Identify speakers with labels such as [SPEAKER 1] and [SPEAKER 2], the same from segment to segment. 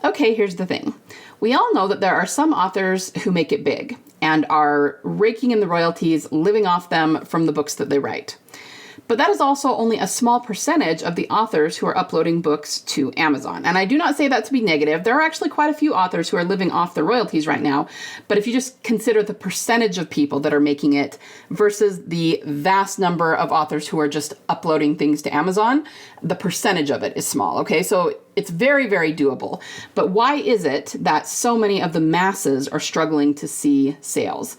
[SPEAKER 1] Okay, here's the thing. We all know that there are some authors who make it big and are raking in the royalties, living off them from the books that they write. But that is also only a small percentage of the authors who are uploading books to Amazon. And I do not say that to be negative. There are actually quite a few authors who are living off the royalties right now. But if you just consider the percentage of people that are making it versus the vast number of authors who are just uploading things to Amazon, the percentage of it is small, okay? So it's very, very doable. But why is it that so many of the masses are struggling to see sales?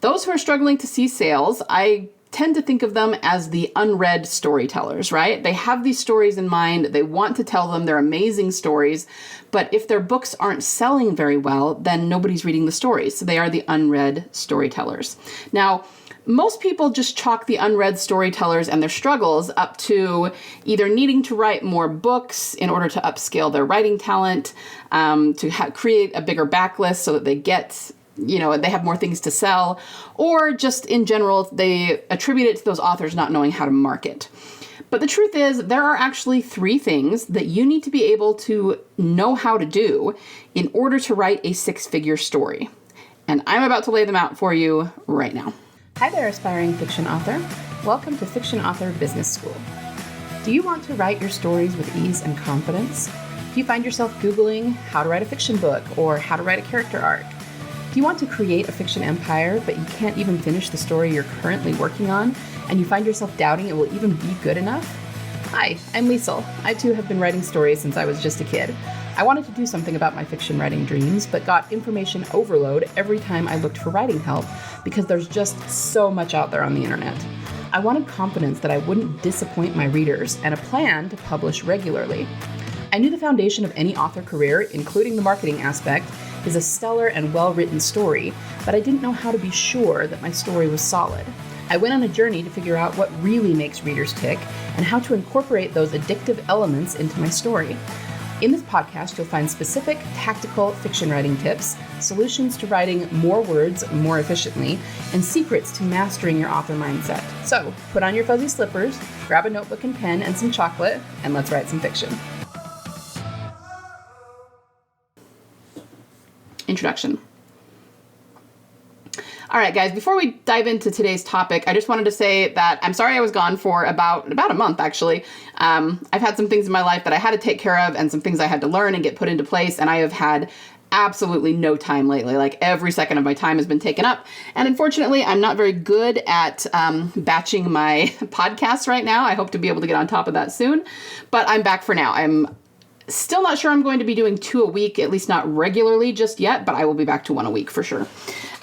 [SPEAKER 1] Those who are struggling to see sales, I tend to think of them as the unread storytellers, right? They have these stories in mind. They want to tell them. They're amazing stories. But if their books aren't selling very well, then nobody's reading the stories. So they are the unread storytellers. Now, most people just chalk the unread storytellers and their struggles up to either needing to write more books in order to upscale their writing talent, to create a bigger backlist so that they get they have more things to sell, or just in general, they attribute it to those authors not knowing how to market. But the truth is, there are actually 3 things that you need to be able to know how to do in order to write a 6-figure story. And I'm about to lay them out for you right now. Hi there, aspiring fiction author. Welcome to Fiction Author Business School. Do you want to write your stories with ease and confidence? Do you find yourself Googling how to write a fiction book or how to write a character arc? Do you want to create a fiction empire, but you can't even finish the story you're currently working on, and you find yourself doubting it will even be good enough? Hi, I'm Liesl. I too have been writing stories since I was just a kid. I wanted to do something about my fiction writing dreams, but got information overload every time I looked for writing help, because there's just so much out there on the internet. I wanted confidence that I wouldn't disappoint my readers, and a plan to publish regularly. I knew the foundation of any author career, including the marketing aspect, is a stellar and well-written story, but I didn't know how to be sure that my story was solid. I went on a journey to figure out what really makes readers tick and how to incorporate those addictive elements into my story. In this podcast, you'll find specific tactical fiction writing tips, solutions to writing more words more efficiently, and secrets to mastering your author mindset. So put on your fuzzy slippers, grab a notebook and pen and some chocolate, and let's write some fiction. Introduction. All right, guys, before we dive into today's topic, I just wanted to say that I'm sorry I was gone for about a month, actually. I've had some things in my life that I had to take care of and some things I had to learn and get put into place, and I have had absolutely no time lately. Like, every second of my time has been taken up, and unfortunately, I'm not very good at batching my podcasts right now. I hope to be able to get on top of that soon, but I'm back for now. I'm still not sure I'm going to be doing 2 a week, at least not regularly just yet, but I will be back to 1 a week for sure.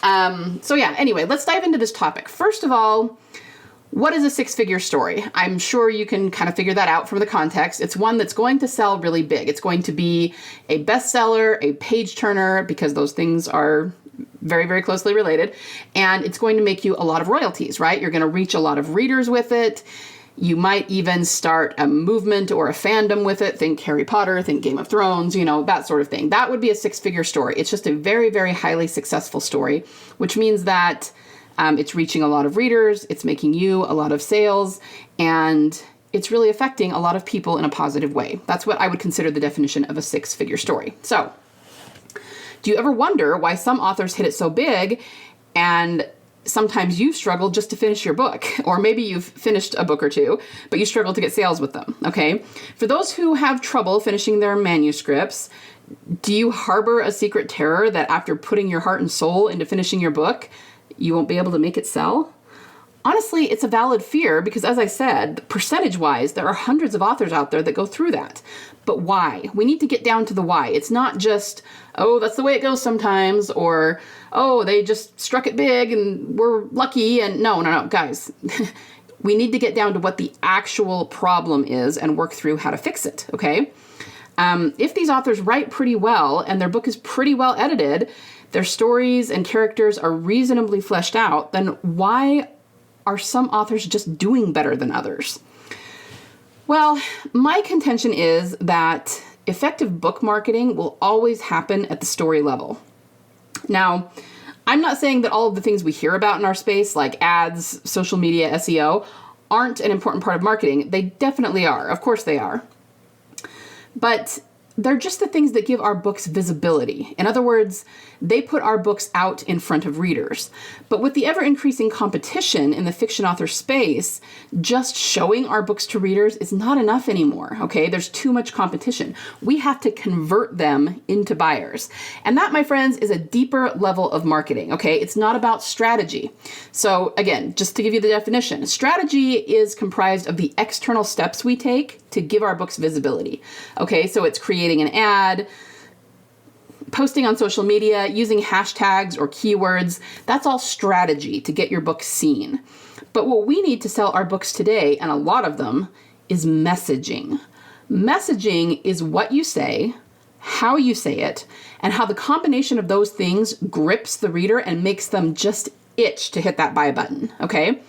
[SPEAKER 1] Anyway, let's dive into this topic. First of all, what is a 6-figure story? I'm sure you can kind of figure that out from the context. It's one that's going to sell really big. It's going to be a bestseller, a page turner, because those things are very, very closely related. And it's going to make you a lot of royalties, right? You're going to reach a lot of readers with it. You might even start a movement or a fandom with it. Think Harry Potter, think Game of Thrones, that sort of thing. That would be a 6-figure story. It's just a very, very highly successful story, which means that it's reaching a lot of readers, it's making you a lot of sales, and it's really affecting a lot of people in a positive way. That's what I would consider the definition of a 6-figure story. So, do you ever wonder why some authors hit it so big and sometimes you struggle just to finish your book, or maybe you've finished a book or 2, but you struggle to get sales with them, okay? For those who have trouble finishing their manuscripts, do you harbor a secret terror that after putting your heart and soul into finishing your book, you won't be able to make it sell? Honestly, it's a valid fear because, as I said, percentage-wise, there are hundreds of authors out there that go through that. But why? We need to get down to the why. It's not just, oh, that's the way it goes sometimes, or, oh, they just struck it big and we're lucky. And no, guys. We need to get down to what the actual problem is and work through how to fix it, okay? If these authors write pretty well and their book is pretty well edited, their stories and characters are reasonably fleshed out, then why are some authors just doing better than others? Well, my contention is that effective book marketing will always happen at the story level. Now, I'm not saying that all of the things we hear about in our space, like ads, social media, SEO, aren't an important part of marketing. They definitely are. Of course they are. But they're just the things that give our books visibility. In other words, they put our books out in front of readers. But with the ever-increasing competition in the fiction author space, just showing our books to readers is not enough anymore, okay? There's too much competition. We have to convert them into buyers. And that, my friends, is a deeper level of marketing, okay? It's not about strategy. So again, just to give you the definition, strategy is comprised of the external steps we take to give our books visibility, okay? So it's creating an ad, posting on social media, using hashtags or keywords. That's all strategy to get your book seen. But what we need to sell our books today, and a lot of them, is messaging. Messaging is what you say, how you say it, and how the combination of those things grips the reader and makes them just itch to hit that buy button, okay?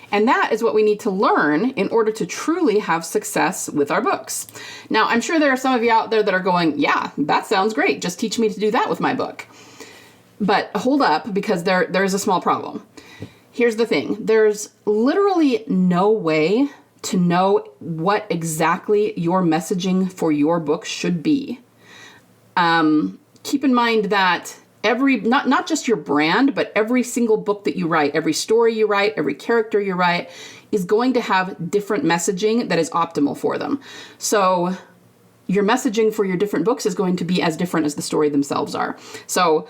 [SPEAKER 1] And that is what we need to learn in order to truly have success with our books. Now, I'm sure there are some of you out there that are going, yeah, that sounds great. Just teach me to do that with my book. But hold up, because there's a small problem. Here's the thing. There's literally no way to know what exactly your messaging for your book should be. Keep in mind that not just your brand, but every single book that you write, every story you write, every character you write is going to have different messaging that is optimal for them. So your messaging for your different books is going to be as different as the story themselves are. So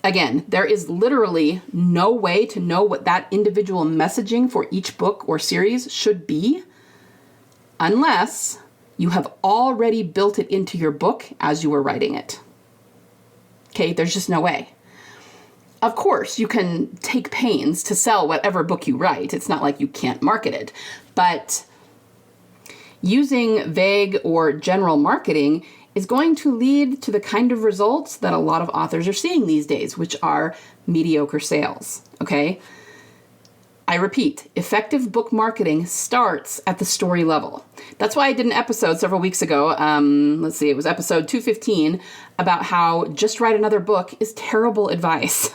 [SPEAKER 1] again, there is literally no way to know what that individual messaging for each book or series should be unless you have already built it into your book as you were writing it. Okay, there's just no way. Of course, you can take pains to sell whatever book you write. It's not like you can't market it. But using vague or general marketing is going to lead to the kind of results that a lot of authors are seeing these days, which are mediocre sales, okay? I repeat, effective book marketing starts at the story level. That's why I did an episode several weeks ago, it was episode 215, about how just write another book is terrible advice.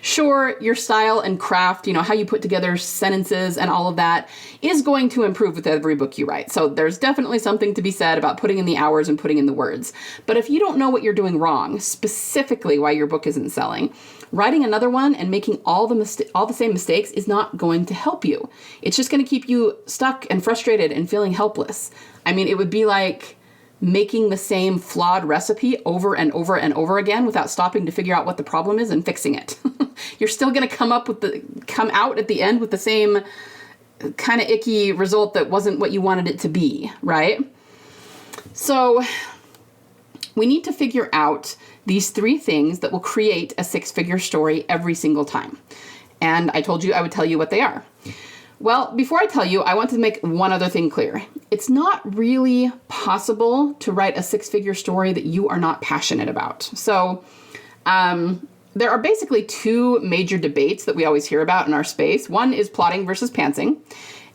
[SPEAKER 1] Sure, your style and craft, how you put together sentences and all of that is going to improve with every book you write. So there's definitely something to be said about putting in the hours and putting in the words. But if you don't know what you're doing wrong, specifically why your book isn't selling, writing another one and making all the same mistakes is not going to help you. It's just going to keep you stuck and frustrated and feeling helpless. I mean, it would be like making the same flawed recipe over and over and over again without stopping to figure out what the problem is and fixing it. You're still going to come out at the end with the same kind of icky result that wasn't what you wanted it to be, right? So we need to figure out these 3 things that will create a 6-figure story every single time. And I told you I would tell you what they are. Well, before I tell you, I want to make one other thing clear. It's not really possible to write a 6-figure story that you are not passionate about. So there are basically 2 major debates that we always hear about in our space. One is plotting versus pantsing.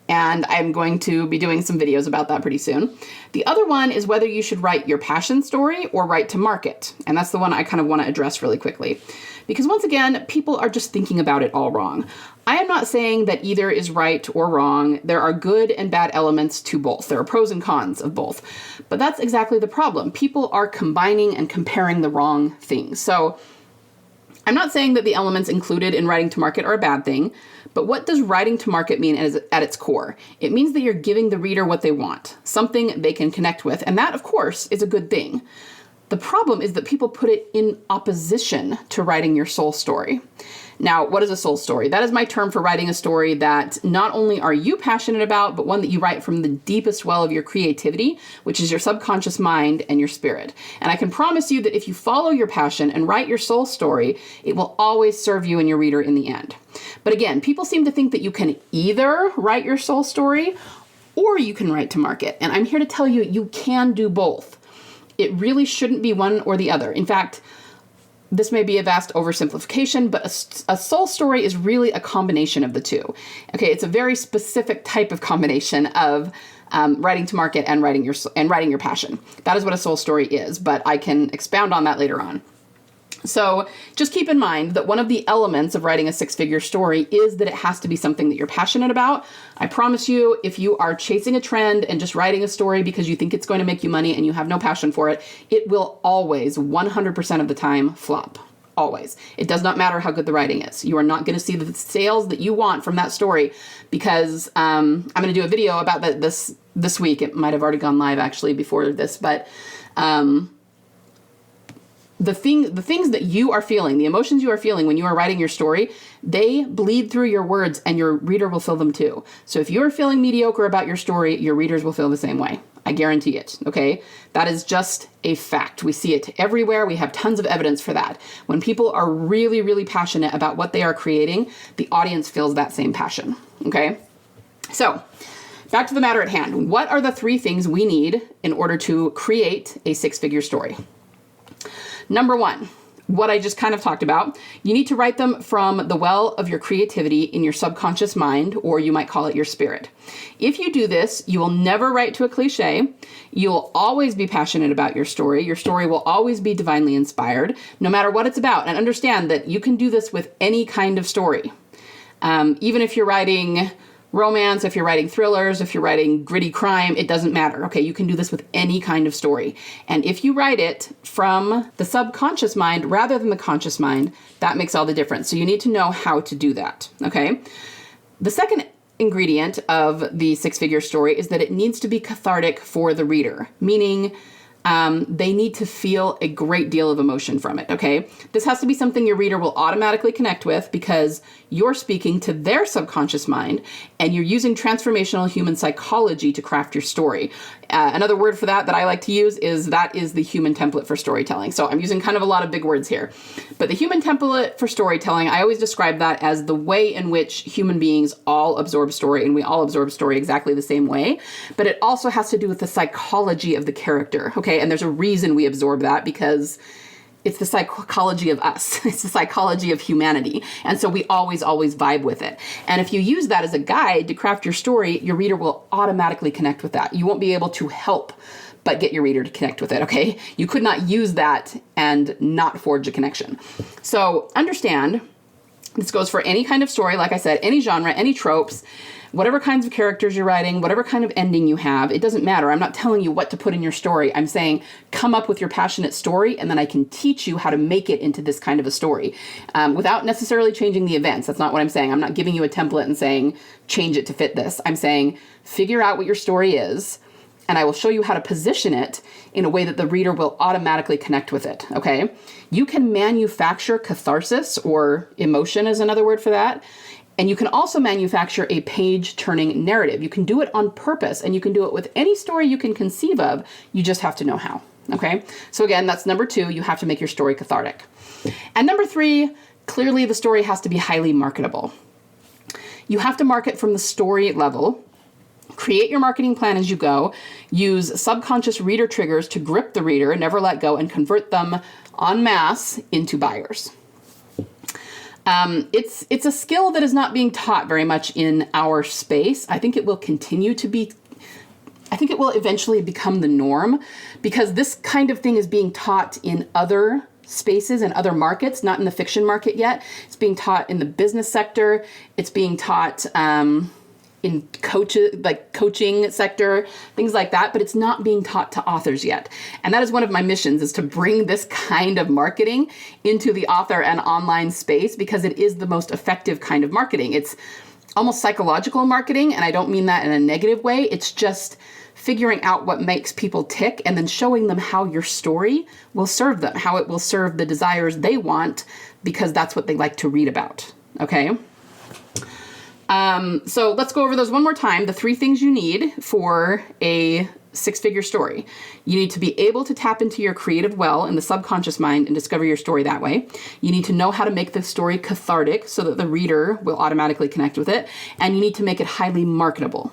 [SPEAKER 1] And I'm going to be doing some videos about that pretty soon. The other one is whether you should write your passion story or write to market. And that's the one I kind of want to address really quickly. Because once again, people are just thinking about it all wrong. I am not saying that either is right or wrong. There are good and bad elements to both. There are pros and cons of both. But that's exactly the problem. People are combining and comparing the wrong things. So I'm not saying that the elements included in writing to market are a bad thing, but what does writing to market mean at its core? It means that you're giving the reader what they want, something they can connect with, and that, of course, is a good thing. The problem is that people put it in opposition to writing your soul story. Now, what is a soul story? That is my term for writing a story that not only are you passionate about, but one that you write from the deepest well of your creativity, which is your subconscious mind and your spirit. And I can promise you that if you follow your passion and write your soul story, it will always serve you and your reader in the end. But again, people seem to think that you can either write your soul story or you can write to market. And I'm here to tell you, you can do both. It really shouldn't be one or the other. In fact, this may be a vast oversimplification, but a soul story is really a combination of the two. Okay, it's a very specific type of combination of writing to market and writing your passion. That is what a soul story is, but I can expound on that later on. So just keep in mind that one of the elements of writing a six-figure story is that it has to be something that you're passionate about. I promise you, if you are chasing a trend and just writing a story because you think it's going to make you money and you have no passion for it, it will always, 100% of the time, flop. Always. It does not matter how good the writing is. You are not going to see the sales that you want from that story because I'm going to do a video about that this week. It might have already gone live actually before this, but the things that you are feeling, the emotions you are feeling when you are writing your story, they bleed through your words and your reader will feel them too. So if you're feeling mediocre about your story, your readers will feel the same way. I guarantee it, okay? That is just a fact. We see it everywhere. We have tons of evidence for that. When people are really, really passionate about what they are creating, the audience feels that same passion, okay? So back to the matter at hand. What are the 3 things we need in order to create a six-figure story? Number 1, what I just kind of talked about, you need to write them from the well of your creativity in your subconscious mind, or you might call it your spirit. If you do this, you will never write to a cliche. You'll always be passionate about your story. Your story will always be divinely inspired, no matter what it's about. And understand that you can do this with any kind of story. Even if you're writing romance, if you're writing thrillers, if you're writing gritty crime, it doesn't matter. Okay, you can do this with any kind of story. And if you write it from the subconscious mind rather than the conscious mind, that makes all the difference. So you need to know how to do that, okay? The second ingredient of the six-figure story is that it needs to be cathartic for the reader, meaning they need to feel a great deal of emotion from it, okay? This has to be something your reader will automatically connect with because you're speaking to their subconscious mind and you're using transformational human psychology to craft your story. Another word for that I like to use is that is the human template for storytelling. So I'm using kind of a lot of big words here. But the human template for storytelling, I always describe that as the way in which human beings all absorb story, and we all absorb story exactly the same way. But it also has to do with the psychology of the character, okay? And there's a reason we absorb that because it's the psychology of us. It's the psychology of humanity. And so we always vibe with it. And if you use that as a guide to craft your story, your reader will automatically connect with that. You won't be able to help but get your reader to connect with it, okay? You could not use that and not forge a connection. So understand, this goes for any kind of story, like I said, any genre, any tropes, whatever kinds of characters you're writing, whatever kind of ending you have, it doesn't matter. I'm not telling you what to put in your story. I'm saying come up with your passionate story and then I can teach you how to make it into this kind of a story without necessarily changing the events. That's not what I'm saying. I'm not giving you a template and saying change it to fit this. I'm saying figure out what your story is and I will show you how to position it in a way that the reader will automatically connect with it, okay? You can manufacture catharsis, or emotion is another word for that. And you can also manufacture a page-turning narrative. You can do it on purpose, and you can do it with any story you can conceive of. You just have to know how, okay? So again, that's number 2. You have to make your story cathartic. And number 3, clearly the story has to be highly marketable. You have to market from the story level. Create your marketing plan as you go. Use subconscious reader triggers to grip the reader, never let go, and convert them en masse into buyers. It's a skill that is not being taught very much in our space. I think it will continue to be, I think it will eventually become the norm because this kind of thing is being taught in other spaces and other markets, not in the fiction market yet. It's being taught in the business sector. It's being taught in coaching sector, things like that, but it's not being taught to authors yet. And that is one of my missions, is to bring this kind of marketing into the author and online space because it is the most effective kind of marketing. It's almost psychological marketing, and I don't mean that in a negative way. It's just figuring out what makes people tick and then showing them how your story will serve them, how it will serve the desires they want because that's what they like to read about, okay? So let's go over those one more time. The 3 things you need for a six-figure story. You need to be able to tap into your creative well in the subconscious mind and discover your story that way. You need to know how to make the story cathartic so that the reader will automatically connect with it. And you need to make it highly marketable.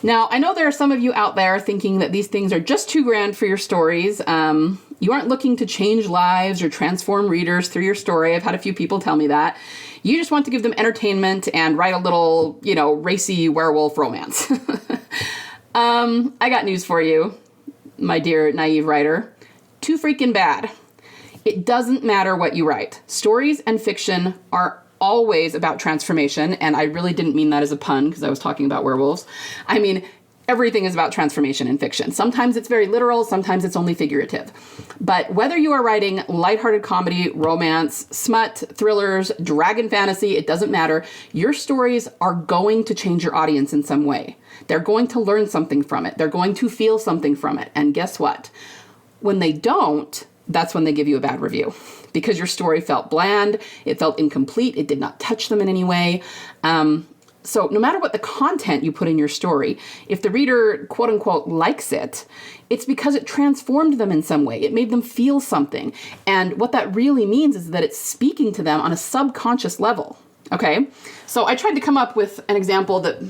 [SPEAKER 1] Now, I know there are some of you out there thinking that these things are just too grand for your stories. You aren't looking to change lives or transform readers through your story. I've had a few people tell me that. You just want to give them entertainment and write a little, racy werewolf romance. I got news for you, my dear naive writer. Too freaking bad. It doesn't matter what you write. Stories and fiction are always about transformation, and I really didn't mean that as a pun because I was talking about werewolves. I mean, everything is about transformation in fiction. Sometimes it's very literal, sometimes it's only figurative. But whether you are writing lighthearted comedy, romance, smut, thrillers, dragon fantasy, it doesn't matter. Your stories are going to change your audience in some way. They're going to learn something from it. They're going to feel something from it. And guess what? When they don't, that's when they give you a bad review. Because your story felt bland, it felt incomplete, it did not touch them in any way. So no matter what the content you put in your story, if the reader, quote unquote, likes it, it's because it transformed them in some way. It made them feel something. And what that really means is that it's speaking to them on a subconscious level. Okay? So I tried to come up with an example that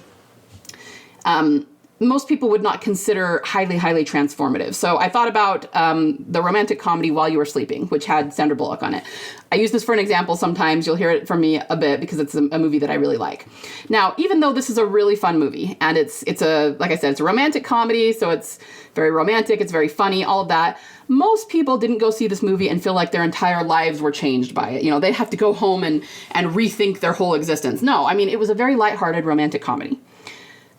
[SPEAKER 1] most people would not consider highly, highly transformative. So I thought about the romantic comedy While You Were Sleeping, which had Sandra Bullock on it. I use this for an example sometimes. You'll hear it from me a bit because it's a movie that I really like. Now, even though this is a really fun movie, and it's a, like I said, it's a romantic comedy, so it's very romantic, it's very funny, all of that. Most people didn't go see this movie and feel like their entire lives were changed by it. You know, they'd have to go home and rethink their whole existence. No, I mean, it was a very lighthearted romantic comedy.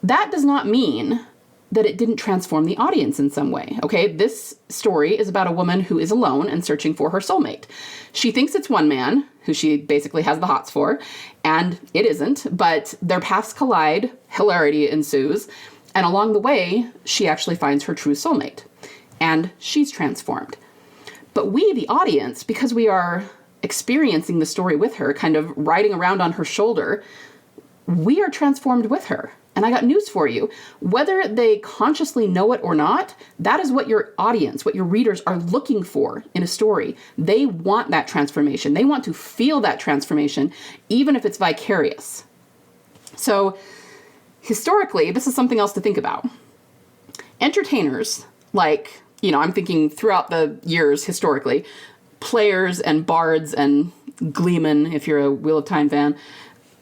[SPEAKER 1] That does not mean that it didn't transform the audience in some way, okay? This story is about a woman who is alone and searching for her soulmate. She thinks it's one man, who she basically has the hots for, and it isn't, but their paths collide, hilarity ensues, and along the way, she actually finds her true soulmate, and she's transformed. But we, the audience, because we are experiencing the story with her, kind of riding around on her shoulder, we are transformed with her. And I got news for you. Whether they consciously know it or not, that is what your audience, what your readers are looking for in a story. They want that transformation. They want to feel that transformation, even if it's vicarious. So historically, this is something else to think about. Entertainers, like, I'm thinking throughout the years historically, players and bards and gleemen, if you're a Wheel of Time fan,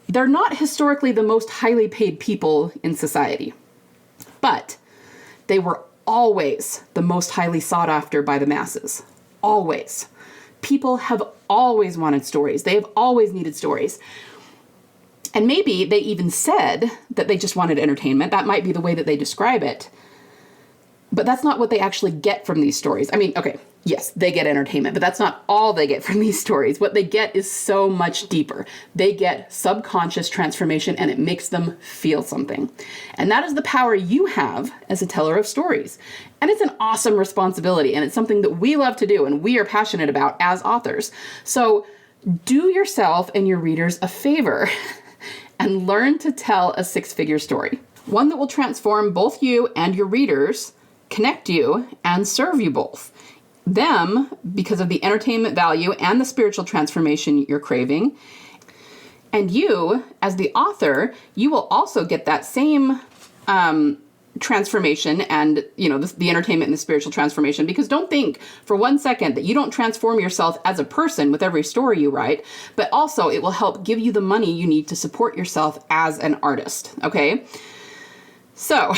[SPEAKER 1] they're not historically the most highly paid people in society, but they were always the most highly sought after by the masses. Always. People have always wanted stories. They have always needed stories. And maybe they even said that they just wanted entertainment. That might be the way that they describe it. But that's not what they actually get from these stories. I mean, okay, yes, they get entertainment, but that's not all they get from these stories. What they get is so much deeper. They get subconscious transformation, and it makes them feel something. And that is the power you have as a teller of stories. And it's an awesome responsibility, and it's something that we love to do and we are passionate about as authors. So do yourself and your readers a favor and learn to tell a six-figure story. One that will transform both you and your readers, connect you, and serve you both. Them, because of the entertainment value and the spiritual transformation you're craving. And you, as the author, you will also get that same transformation and, the entertainment and the spiritual transformation, because don't think for 1 second that you don't transform yourself as a person with every story you write, but also it will help give you the money you need to support yourself as an artist, okay? So,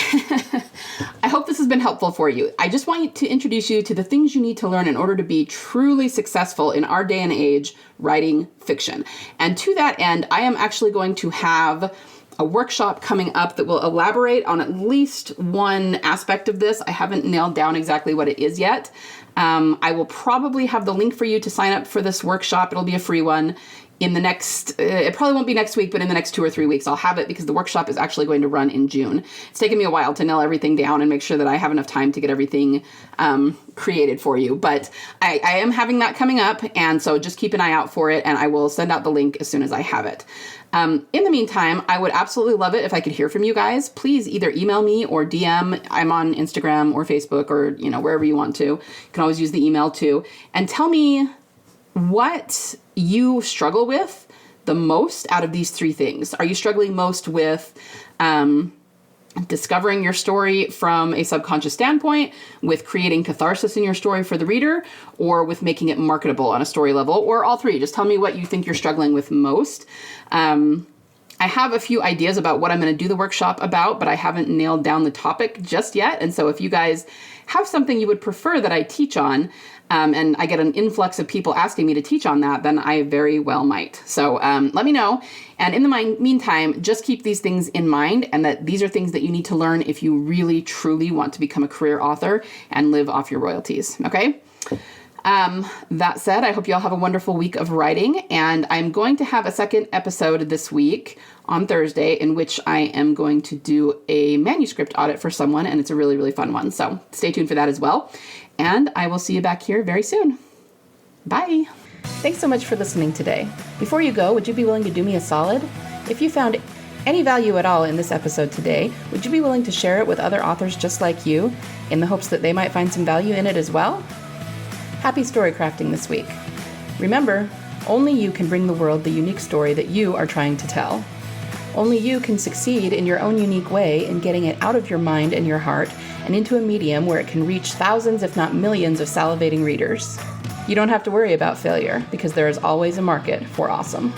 [SPEAKER 1] I hope this has been helpful for you. I just want to introduce you to the things you need to learn in order to be truly successful in our day and age writing fiction. And to that end, I am actually going to have a workshop coming up that will elaborate on at least one aspect of this. I haven't nailed down exactly what it is yet. I will probably have the link for you to sign up for this workshop. It'll be a free one. In the next, it probably won't be next week, but in the next 2 or 3 weeks, I'll have it because the workshop is actually going to run in June. It's taken me a while to nail everything down and make sure that I have enough time to get everything created for you. But I am having that coming up, and so just keep an eye out for it, and I will send out the link as soon as I have it. In the meantime, I would absolutely love it if I could hear from you guys. Please either email me or DM. I'm on Instagram or Facebook or, wherever you want to. You can always use the email too. And tell me what you struggle with the most out of these 3 things. Are you struggling most with discovering your story from a subconscious standpoint, with creating catharsis in your story for the reader, or with making it marketable on a story level, or all 3? Just tell me what you think you're struggling with most. I have a few ideas about what I'm going to do the workshop about, but I haven't nailed down the topic just yet. And so if you guys have something you would prefer that I teach on, and I get an influx of people asking me to teach on that, then I very well might. So let me know. And in the meantime, just keep these things in mind, and that these are things that you need to learn if you really, truly want to become a career author and live off your royalties, okay? That said, I hope you all have a wonderful week of writing, and I'm going to have a second episode this week on Thursday in which I am going to do a manuscript audit for someone, and it's a really, really fun one. So stay tuned for that as well. And I will see you back here very soon. Bye. Thanks so much for listening today. Before you go, would you be willing to do me a solid? If you found any value at all in this episode today, would you be willing to share it with other authors just like you in the hopes that they might find some value in it as well? Happy story crafting this week. Remember, only you can bring the world the unique story that you are trying to tell. Only you can succeed in your own unique way in getting it out of your mind and your heart and into a medium where it can reach thousands, if not millions, of salivating readers. You don't have to worry about failure because there is always a market for awesome.